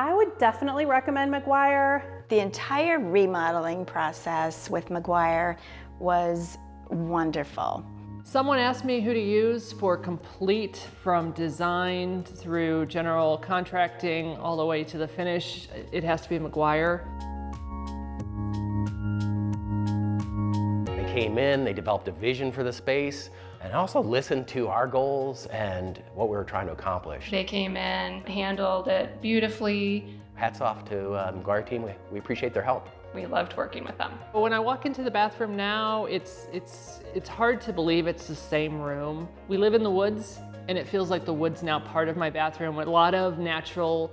I would definitely recommend McGuire. The entire remodeling process with McGuire was wonderful. Someone asked me who to use for complete, from design through general contracting all the way to the finish. It has to be McGuire. They came in, they developed a vision for the space, and also listened to our goals and what we were trying to accomplish. They came in, handled it beautifully. Hats off to the McGuire team. We appreciate their help. We loved working with them. But when I walk into the bathroom now, it's hard to believe it's the same room. We live in the woods, and it feels like the woods now part of my bathroom with a lot of natural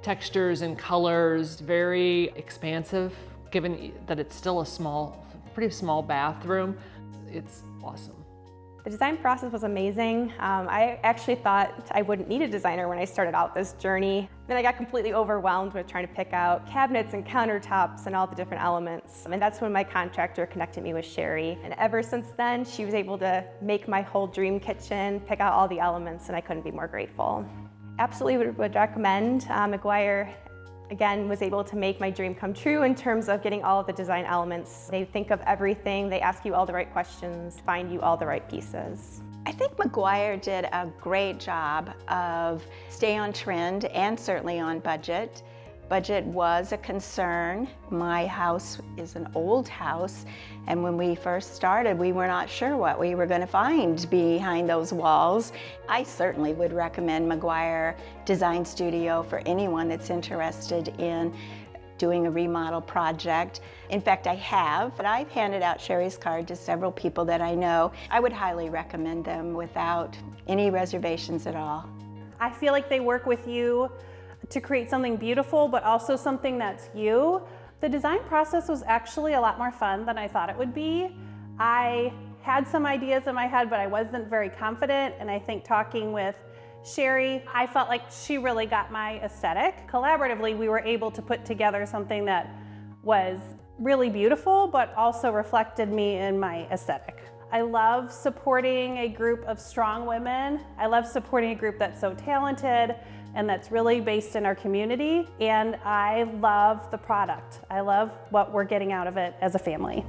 textures and colors, very expansive, given that it's still a pretty small bathroom. It's awesome. The design process was amazing. I actually thought I wouldn't need a designer when I started out this journey. Then I got completely overwhelmed with trying to pick out cabinets and countertops and all the different elements. And that's when my contractor connected me with Sherry. And ever since then, she was able to make my whole dream kitchen, pick out all the elements, and I couldn't be more grateful. Absolutely would recommend. McGuire, again, was able to make my dream come true in terms of getting all of the design elements. They think of everything, they ask you all the right questions, find you all the right pieces. I think McGuire did a great job of staying on trend and certainly on budget. Budget was a concern. My house is an old house, and when we first started, we were not sure what we were going to find behind those walls. I certainly would recommend McGuire Design Studio for anyone that's interested in doing a remodel project. In fact, I have, but I've handed out Sherry's card to several people that I know. I would highly recommend them without any reservations at all. I feel like they work with you to create something beautiful, but also something that's you. The design process was actually a lot more fun than I thought it would be. I had some ideas in my head, but I wasn't very confident, and I think talking with Sherry, I felt like she really got my aesthetic. Collaboratively, we were able to put together something that was really beautiful, but also reflected me in my aesthetic. I love supporting a group of strong women. I love supporting a group that's so talented and that's really based in our community. And I love the product. I love what we're getting out of it as a family.